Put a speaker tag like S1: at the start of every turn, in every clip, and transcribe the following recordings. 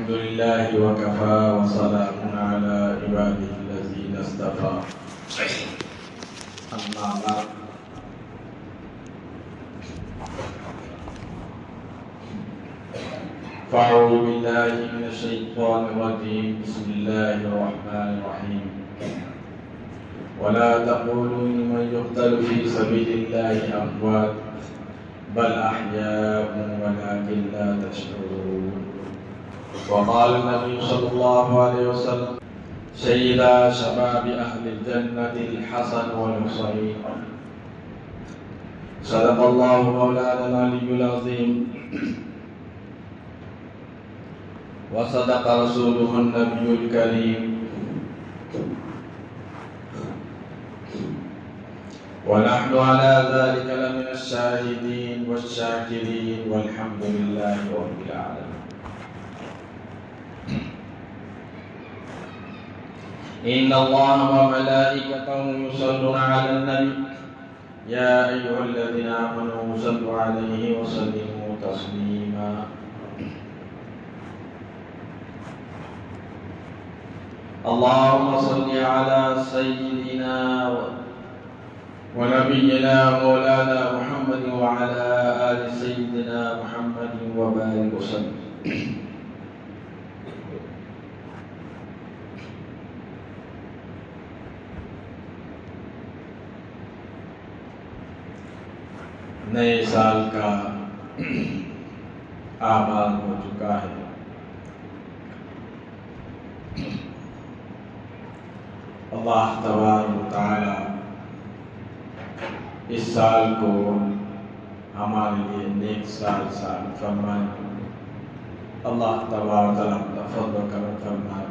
S1: الحمد لله وكفى وسلام على عباده الذين اصطفى أما بعد فأعوذ بالله من الشيطان الرجيم بسم الله الرحمن الرحيم ولا تقولوا لمن يقتل في سبيل الله أموات بل أحياء ولكن لا تشعرون وقال النبي صلى الله عليه وسلم سيدا شباب أهل الجنة الحسن والحسين صدق الله مولانا العلي العظيم وصدق رسوله النبي الكريم ونحن على ذلك لمن الشاهدين والشاكرين والحمد لله رب العالمين. إن الله وملائكته يصلون على النبي يا أيها الذين آمنوا صلوا عليه وسلموا تسليما. اللهم صل على سيدنا ونبينا مولانا محمد وعلى آل سيدنا محمد وبارك وسلم. نئے سال کا آغاز ہو چکا ہے. اللہ تبارک و تعالی اس سال کو ہمارے لیے نیک سال فرمائے. اللہ تبارک و تعالی اپنا فضل و کرم فرمائے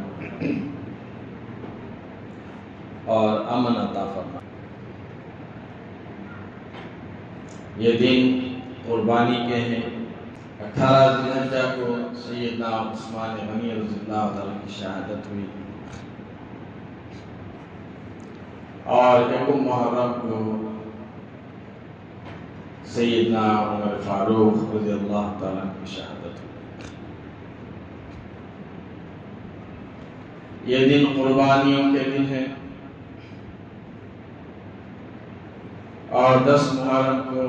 S1: اور امن عطا فرمائے. یہ دن قربانی کے ہیں. 18 ذی الحجہ کو سیدنا عثمان غنی رضی اللہ تعالیٰ کی شہادت ہوئی اور 1 محرم کو سیدنا عمر فاروق رضی اللہ تعالیٰ کی شہادت ہوئی. یہ دن قربانیوں کے دن ہے اور 10 محرم کو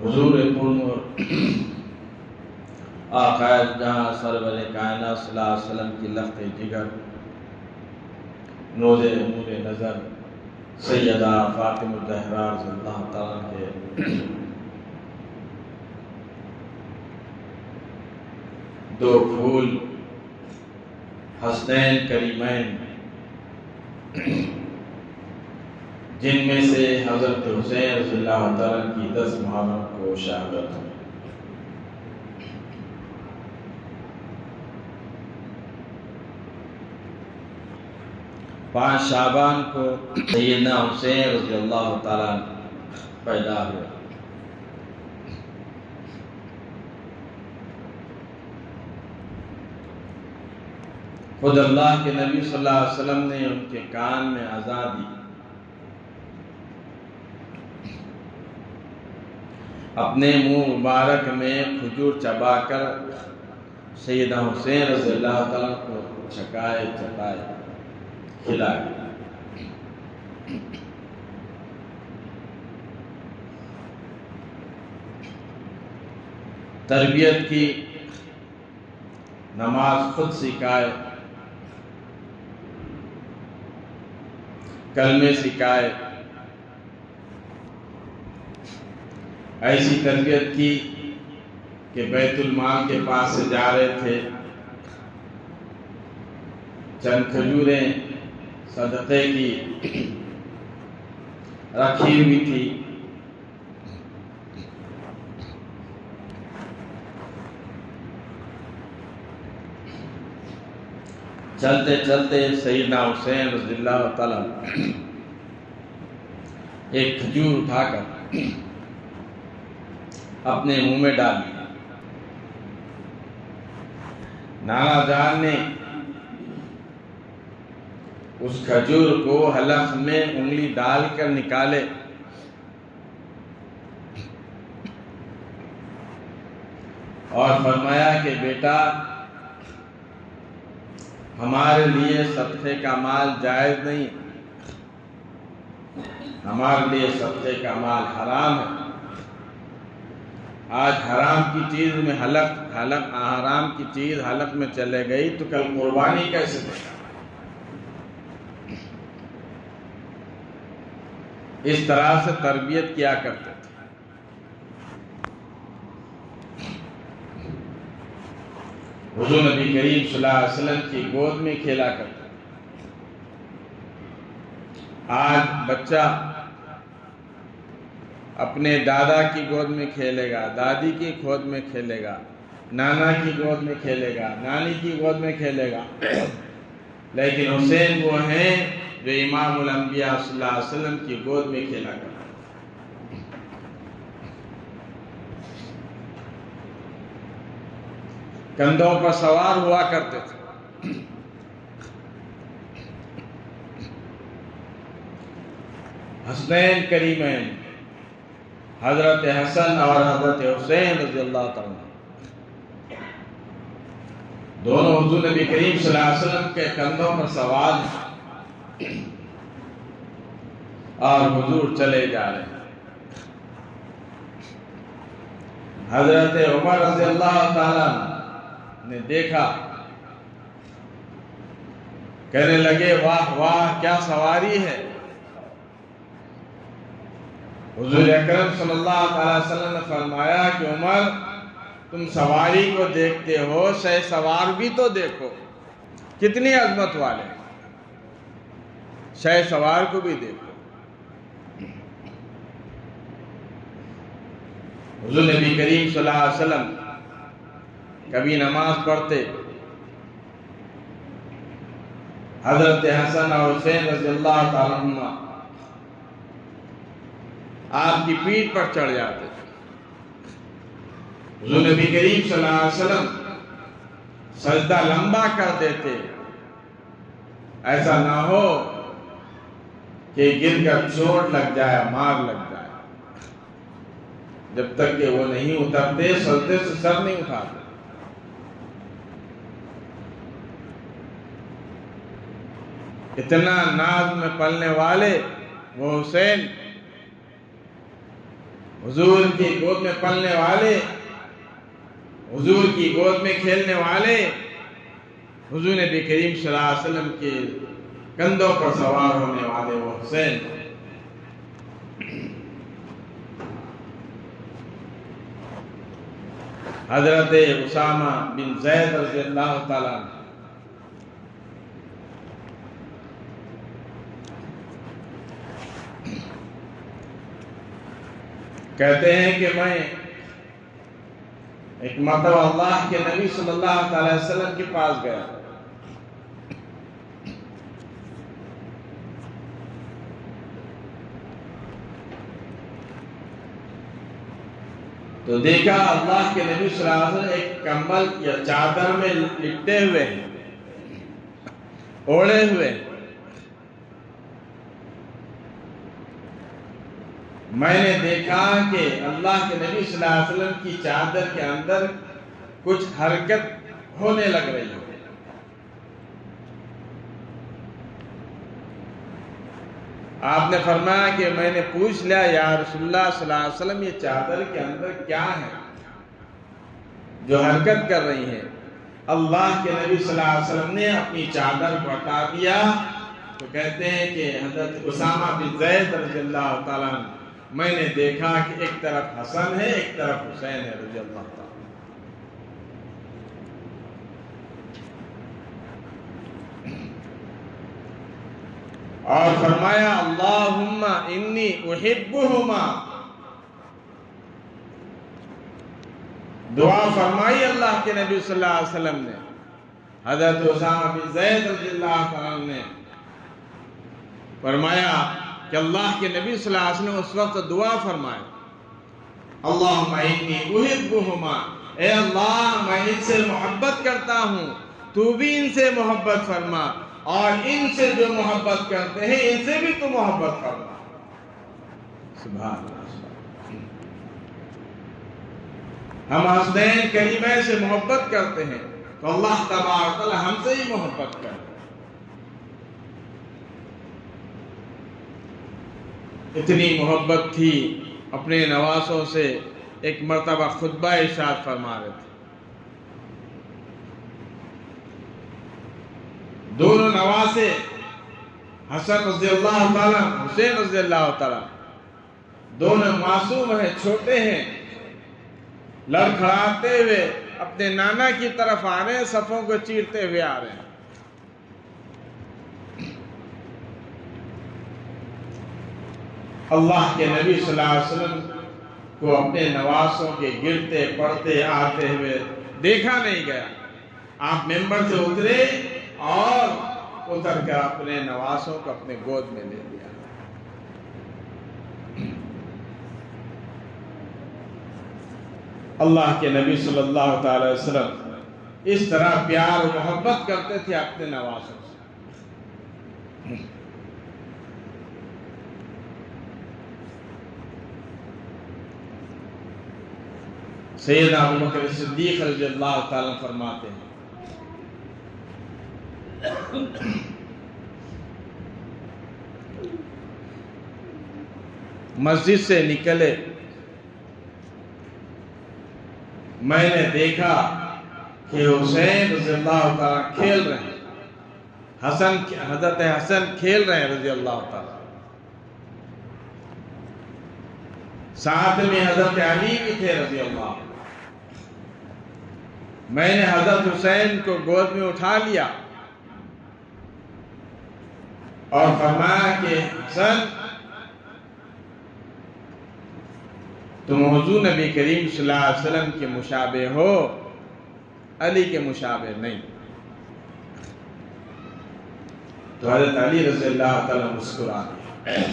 S1: حضور پرنور آقا جہاں سرور کائنات صلی اللہ علیہ وسلم کی لخت جگر نور نظر سیدہ فاطمہ الزہرا رضی اللہ تعالیٰ کے دو پھول حسنین کریمین جن میں سے حضرت حسین رضی اللہ تعالیٰ کی 10 محرم کو شہادت ہوئی. پانچ شعبان کو سیدنا حسین رضی اللہ تعالیٰ پیدا ہوئے. خود اللہ کے نبی صلی اللہ علیہ وسلم نے ان کے کان میں اذان دی. اپنے منہ مبارک میں کھجور چبا کر سیدنا حسین رضی اللہ تعالیٰ کو چکائے کھلائے. تربیت کی، نماز خود سکھائے، کلمے سکھائے. ایسی تربیت کی کہ بیت المال کے پاس سے جا رہے تھے، چند کھجوریں صدقے کی رکھی ہوئی تھی. چلتے چلتے سیدنا حسین رضی اللہ تعالیٰ ایک کھجور اٹھا کر اپنے منہ میں ڈال دیا. نانا جان نے اس کھجور کو حلق میں انگلی ڈال کر نکالے. اور فرمایا کہ بیٹا ہمارے لیے صدقے کا مال جائز نہیں، ہمارے لیے صدقے کا مال حرام ہے۔ آج حرام کی چیز میں حرام کی چیز حلق میں چلے گئی تو کل قربانی کیسے دے گا؟ اس طرح سے تربیت کیا کرتے تھے۔ حضور نبی کریم صلی اللہ علیہ وسلم کی گود میں کھیلا کرتے تھے۔ آج بچہ اپنے دادا کی گود میں کھیلے گا، دادی کی گود میں کھیلے گا، نانا کی گود میں کھیلے گا، نانی کی گود میں کھیلے گا، لیکن حسین وہ ہیں جو امام الانبیاء صلی اللہ علیہ وسلم کی گود میں کھیلا کرتے تھے۔ کندھوں پر سوار ہوا کرتے تھے۔ حسنین کریمین حضرت حسن اور حضرت حسین رضی اللہ تعالیٰ دونوں حضور نبی کریم صلی اللہ علیہ وسلم کے کندھوں پر سوار ہیں اور حضور چلے جا رہے ہیں۔ حضرت عمر رضی اللہ تعالیٰ نے دیکھا، کہنے لگے واہ واہ کیا سواری ہے۔ حضور اکرم صلی اللہ علیہ وسلم نے فرمایا کہ عمر تم سواری کو دیکھتے ہو، شہ سوار بھی تو دیکھو، کتنی عظمت والے، شہ سوار کو بھی دیکھو۔ حضور نبی کریم صلی اللہ علیہ وسلم کبھی نماز پڑھتے، حضرت حسن اور حسین رضی اللہ تعالیٰ عنہ آپ کی پیٹھ پر چڑھ جاتے تھے۔ حضور نبی کریم صلی اللہ علیہ وسلم سجدہ لمبا کر دیتے، ایسا نہ ہو کہ گر کر چوٹ لگ جائے، مار لگ جائے۔ جب تک کہ وہ نہیں اترتے سجدے سے سر نہیں اٹھاتے۔ اتنا ناز میں پلنے والے وہ حسین، حضور کی گود میں پلنے والے، حضور کی گود میں کھیلنے والے، حضور نبی کریم صلی اللہ علیہ وسلم کے کندھوں پر سوار ہونے والے وہ حسین۔ حضرت اسامہ بن زید رضی اللہ تعالیٰ عنہ کہتے ہیں کہ میں ایک مرتبہ اللہ کے نبی صلی اللہ علیہ وسلم کے پاس گیا، تو دیکھا اللہ کے نبی صلی اللہ علیہ وسلم ایک کمبل یا چادر میں لپٹے ہوئے ہیں، اوڑے ہوئے ہیں۔ میں نے دیکھا کہ اللہ کے نبی صلی اللہ علیہ وسلم کی چادر کے اندر کچھ حرکت ہونے لگ رہی ہے۔ آپ نے فرمایا کہ میں نے پوچھ لیا یا رسول اللہ صلی اللہ علیہ وسلم یہ چادر کے اندر کیا ہے جو حرکت کر رہی ہے؟ اللہ کے نبی صلی اللہ علیہ وسلم نے اپنی چادر کو ہٹا دیا، تو کہتے ہیں کہ حضرت اسامہ بن زید رضی اللہ تعالیٰ عنہ، میں نے دیکھا کہ ایک طرف حسن ہے ایک طرف حسین ہے رضی اللہ تعالیٰ۔ اور فرمایا اللہم انی احبہما، دعا فرمائی اللہ کے نبی صلی اللہ علیہ وسلم نے۔ حضرت اسامہ بن زید رضی اللہ عنہ نے فرمایا کہ اللہ کے نبی صلی اللہ علیہ وسلم اس وقت دعا فرمائے، اللہم انی احبہما، اے اللہ میں ان سے محبت کرتا ہوں، تو بھی ان سے محبت فرما، اور ان سے جو محبت کرتے ہیں ان سے بھی تو محبت فرما۔ سبحان اللہ۔ ہم حسنین کریمین سے محبت کرتے ہیں تو اللہ تبارک و تعالی ہم سے ہی محبت کرے. اتنی محبت تھی اپنے نواسوں سے. ایک مرتبہ خطبہ ارشاد فرما رہے تھے. دونوں نواسے حسن رضی اللہ تعالیٰ حسین رضی اللہ تعالیٰ دونوں معصوم ہیں, چھوٹے ہیں, لڑکھڑاتے ہوئے اپنے نانا کی طرف آ رہے ہیں, صفوں کو چیرتے ہوئے آ رہے ہیں. اللہ کے نبی صلی اللہ علیہ وسلم کو اپنے نواسوں کے گرتے پڑتے آتے ہوئے دیکھا نہیں گیا. آپ ممبر سے اترے اور اتر کر اپنے نواسوں کو اپنے گود میں لے لیا. اللہ کے نبی صلی اللہ تعالی وسلم اس طرح پیار و محبت کرتے تھے اپنے نواسوں سے. سیدنا ابوبکر صدیق رضی اللہ تعالیٰ فرماتے ہیں مسجد سے نکلے, میں نے دیکھا کہ حسین رضی اللہ تعالیٰ کھیل رہے ہیں, حضرت حسن کھیل رہے ہیں رضی اللہ تعالیٰ. ساتھ میں حضرت علی بھی تھے رضی اللہ. میں نے حضرت حسین کو گود میں اٹھا لیا اور فرمایا کہ حسن تم حضور نبی کریم صلی اللہ علیہ وسلم کے مشابہ ہو, علی کے مشابہ نہیں. تو حضرت علی رضی اللہ تعالیٰ مسکرا دیا.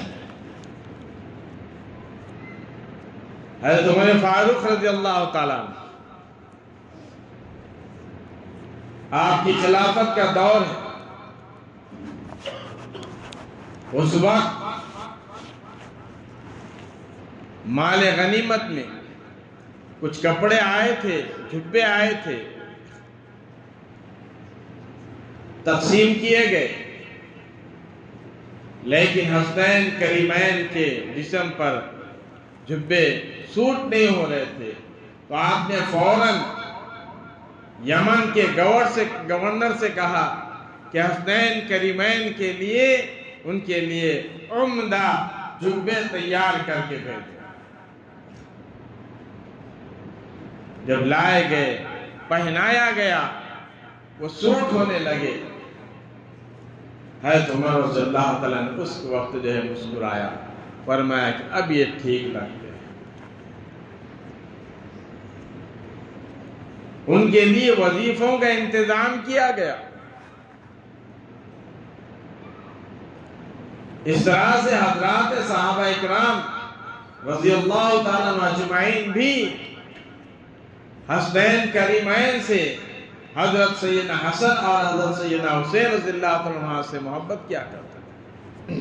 S1: حضرت عمر فاروق رضی اللہ تعالیٰ, آپ کی خلافت کا دور ہے, اس وقت مال غنیمت میں کچھ کپڑے آئے تھے, جھبے آئے تھے, تقسیم کیے گئے, لیکن حسنین کریمین کے جسم پر جھبے سوٹ نہیں ہو رہے تھے. تو آپ نے فوراً یمن کے گورنر سے کہا کہ حسنین کریمین کے لیے ان کے لیے عمدہ جھبے تیار کر کے بھیجو. جب لائے گئے, پہنایا گیا, وہ سوٹ ہونے لگے. حضرت عمر رضی اللہ تعالیٰ نے اس وقت جو ہے مسکرایا, فرمایا کہ اب یہ ٹھیک لگتے ہیں. ان کے لیے وظیفوں کا انتظام کیا گیا. اس طرح سے حضرات صحابہ اکرام رضی اللہ تعالیٰ عنہ اجمعین بھی حسنین کریمین سے, حضرت سیدنا حسن اور حضرت سیدنا حسین رضی اللہ تعالیٰ عنہ سے محبت کیا کرتے ہیں.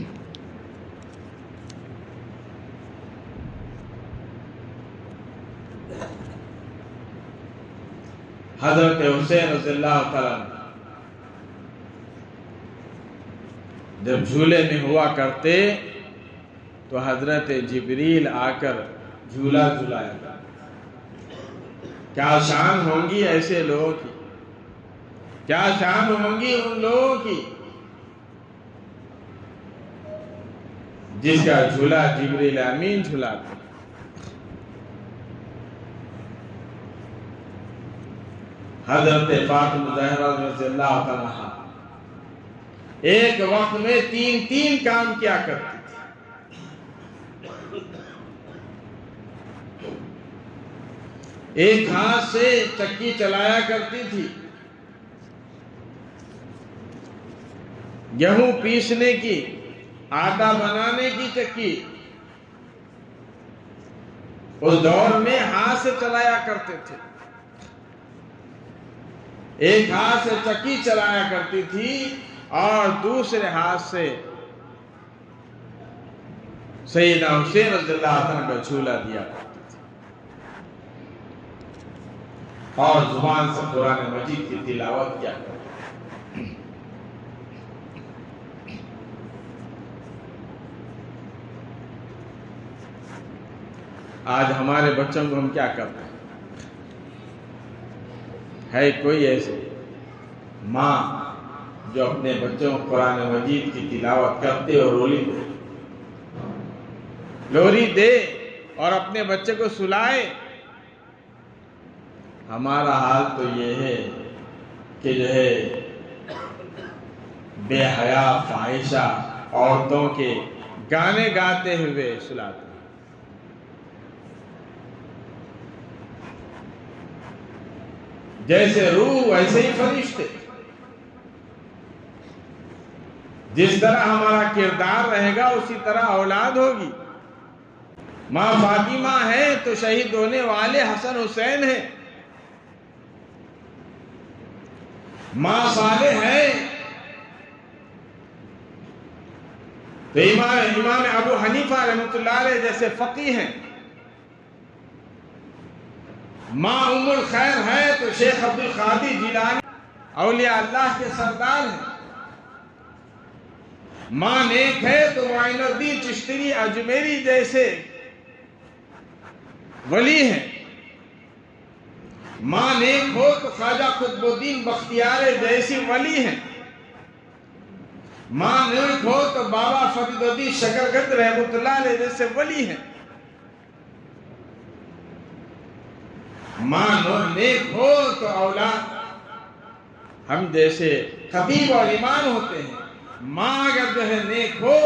S1: حضرت حسین رضی اللہ تعالیٰ جب جھولے میں ہوا کرتے تو حضرت جبریل آ کر جھولا جھلایا کرتے. کیا شان ہوں گی ایسے لوگوں کی, کیا شان ہوں گی ان لوگوں کی جس کا جھولا جبریل امین جھلاتے. حضرت فاطمہ زہرا رضی اللہ تعالیٰ ایک وقت میں تین کام کیا کرتی تھی. ایک ہاتھ سے چکی چلایا کرتی تھی, گیہوں پیسنے کی, آٹا بنانے کی چکی اس دور میں ہاتھ سے چلایا کرتے تھے. ایک ہاتھ سے چکی چلایا کرتی تھی اور دوسرے ہاتھ سے سیدنا حسین رضی اللہ عنہ کا جھولا دیا کرتی تھی. اور زبان سے قرآن مجید کی تلاوت کیا کریں۔ آج ہمارے بچوں کو ہم کیا کرتے ہیں؟ ہے کوئی ایسے ماں جو اپنے بچوں کو قرآن مجید کی تلاوت کرتے اور لوری دے اور اپنے بچے کو سلائے؟ ہمارا حال تو یہ ہے کہ جو ہے بے حیا فاحشہ عورتوں کے گانے گاتے ہوئے سلاتے ہیں۔ جیسے روح ویسے ہی فرشتے، جس طرح ہمارا کردار رہے گا اسی طرح اولاد ہوگی۔ ماں فاطمہ ہے تو شہید ہونے والے حسن حسین ہیں، ماں صالح ہے تو امام ابو حنیفہ رحمۃ اللہ علیہ جیسے فقیہ ہیں، ماں ام الخیر ہے تو شیخ عبد القادر جیلانی اولیاء اللہ کے سردار ہیں، ماں نیک ہے تو معین الدین چشتی اجمیری جیسے ولی ہیں، ماں نیک ہو تو خواجہ قطب الدین بختیار جیسی ولی ہیں، ماں نیک ہو تو بابا فرید الدین شکرگرد رحمۃ اللہ علیہ جیسے ولی ہیں، ماں نیک ہو تو اولاد ہم جیسے خطیب اور امام ہوتے ہیں، ماں اگر جو ہے نیک ہو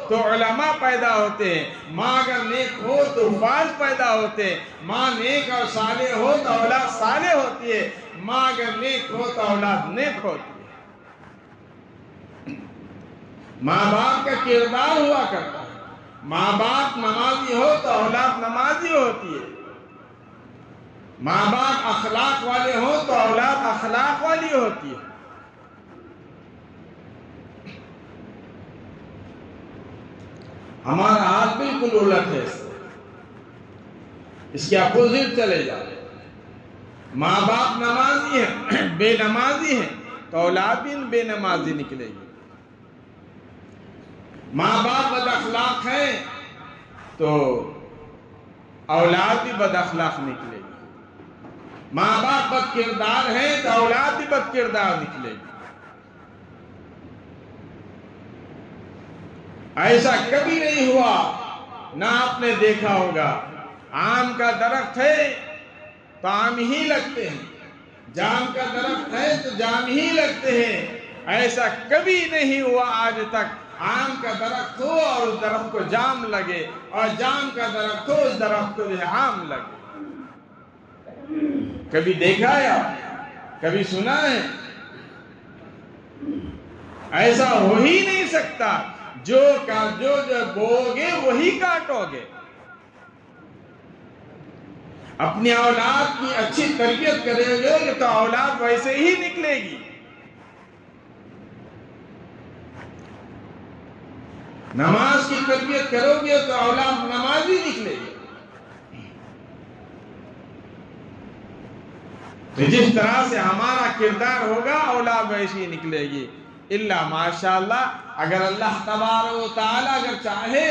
S1: تو علماء پیدا ہوتے ہیں، ماں اگر نیک ہو تو حفاظ پیدا ہوتے ہیں، ماں نیک اور صالح ہو تو اولاد صالح ہوتی ہے، ماں اگر نیک ہو تو اولاد نیک ہوتی ہے۔ ماں باپ کا کردار ہوا کرتا ہے، ماں باپ نمازی ہو تو اولاد نمازی ہوتی ہے، ماں باپ اخلاق والے ہو تو اولاد اخلاق والی ہوتی ہے۔ ہمارا حال بالکل الٹ ہے، اس کے اپوزٹ چلے جاؤ۔ ماں باپ نمازی ہیں، بے نمازی ہیں تو اولاد بھی بے نمازی نکلے گی، ماں باپ بد اخلاق ہیں تو اولاد بھی بد اخلاق نکلے گی، ماں باپ بد کردار ہیں تو اولاد بھی بد کردار نکلے گی۔ ایسا کبھی نہیں ہوا، نہ آپ نے دیکھا ہوگا آم کا درخت ہے تو آم ہی لگتے ہیں، جام کا درخت ہے تو جام ہی لگتے ہیں، ایسا کبھی نہیں ہوا آج تک آم کا درخت ہو اور اس درخت کو جام لگے، اور جام کا درخت ہو اس درخت کو جو ہے آم لگے۔ کبھی دیکھا ہے آپ؟ کبھی سنا ہے؟ ایسا ہو ہی نہیں سکتا، جو بوگے وہی کاٹو گے۔ اپنی اولاد کی اچھی تربیت کرو گے تو اولاد ویسے ہی نکلے گی۔ نماز کی تربیت کرو گے تو اولاد نمازی نکلے گی۔ تو جس طرح سے ہمارا کردار ہوگا اولاد ویسی نکلے گی، الا ماشاءاللہ اگر اللہ تبارک و تعالی اگر چاہے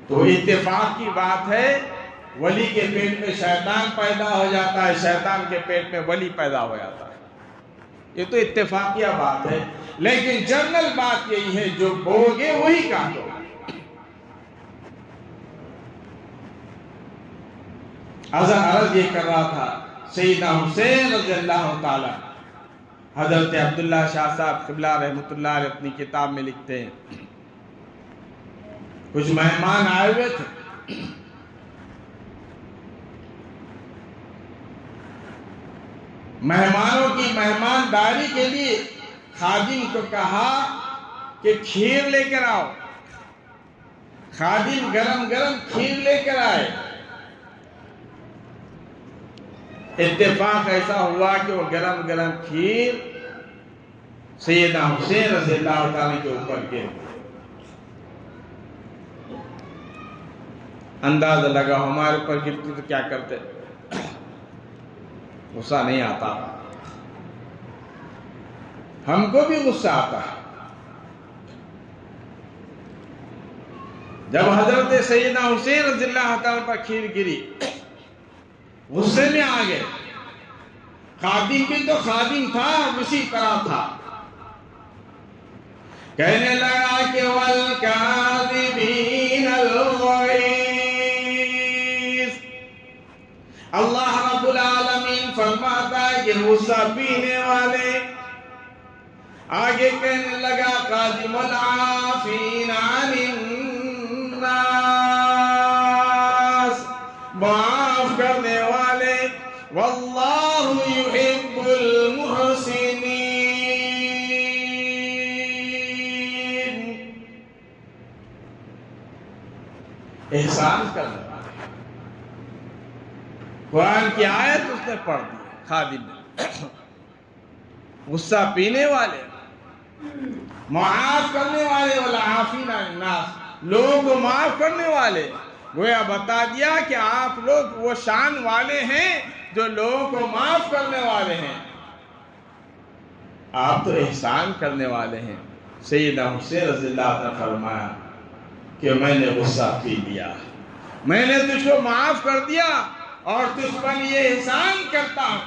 S1: تو اتفاق کی بات ہے، ولی کے پیٹ میں شیطان پیدا ہو جاتا ہے، شیطان کے پیٹ میں ولی پیدا ہو جاتا ہے، یہ تو اتفاقیہ بات ہے، لیکن جنرل بات یہی ہے جو بوگے وہی کاٹو۔ عرض یہ کر رہا تھا، سیدنا حسین رضی اللہ تعالی، حضرت عبداللہ شاہ صاحب قبلہ رحمۃ اللہ علیہ اپنی کتاب میں لکھتے ہیں، کچھ مہمان آئے ہوئے تھے، مہمانوں کی مہمانداری کے لیے خادم کو کہا کہ کھیر لے کر آؤ، خادم گرم گرم کھیر لے کر آئے، اتفاق ایسا ہوا کہ وہ گرم گرم کھیر سیدنا حسین رضی اللہ تعالیٰ کے اوپر گر گئی۔ اندازہ لگا ہمارے اوپر گرتی تو کیا کرتے، غصہ نہیں آتا، ہم کو بھی غصہ آتا ہے۔ جب حضرت سیدنا حسین رضی اللہ تعالیٰ پر کھیر گری، غصے میں آ گئے۔ خادم بھی تو خادم تھا، اسی طرح تھا، کہنے لگا کہ وَالْكَاذِبِينَ الْغَيْظَ۔ اللہ رب العالمین فرماتا ہے کہ غصہ پینے والے، آگے کہنے لگا قادم العافین عن الناس، معاف کرنے والے، واللہ یحب المحسنین، احسان کرنے والے۔ قرآن کی آیت اس نے پڑھ دی خادم نے۔ غصہ پینے والے، معاف کرنے والے، والعافین عن الناس، لوگوں کو معاف کرنے والے۔ گویا بتا دیا کہ آپ لوگ وہ شان والے ہیں جو لوگوں کو معاف کرنے والے ہیں، آپ تو احسان کرنے والے ہیں۔ سیدنا حسین رضی اللہ عنہ نے فرمایا کہ میں نے غصہ پی لیا، میں نے تجھ کو معاف کر دیا، اور تجھ پر یہ احسان کرتا ہوں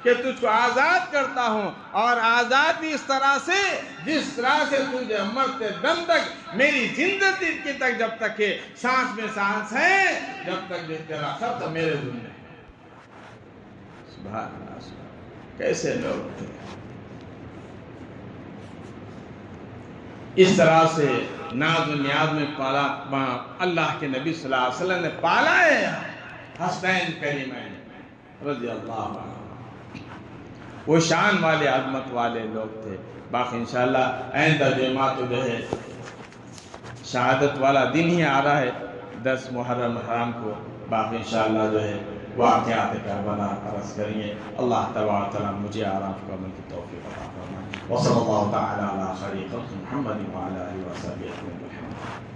S1: کہ تجھ کو آزاد کرتا ہوں، اور آزاد بھی اس طرح سے جس طرح سے تجھے مرتے دم تک، میری زندگی کی تک، جب تک کہ سانس میں سانس ہے، جب تک کہ تیرا خط میرے ذمہ ہے۔ سبحان اللہ، کیسے لوگ تھے! اس طرح سے ناز و نیاز میں پالا اللہ کے نبی صلی اللہ علیہ وسلم نے پالا ہے حسنین کریمین رضی اللہ عنہ۔ وہ شان والے، عظمت والے لوگ تھے۔ باقی انشاءاللہ آئندہ جمعہ تو جو ہے شہادت والا دن ہی آ رہا ہے، 10 محرم حرام کو۔ باقی انشاءاللہ جو ہے واقعات کربلا عرض کریں گے۔ اللہ تبارک و تعالیٰ مجھے اور آپ کو عمل کی توفیق عطا فرمائے۔ وصلی اللہ تعالی علی خیر خلق محمد وعلی آلہ وصحبہ اجمعین۔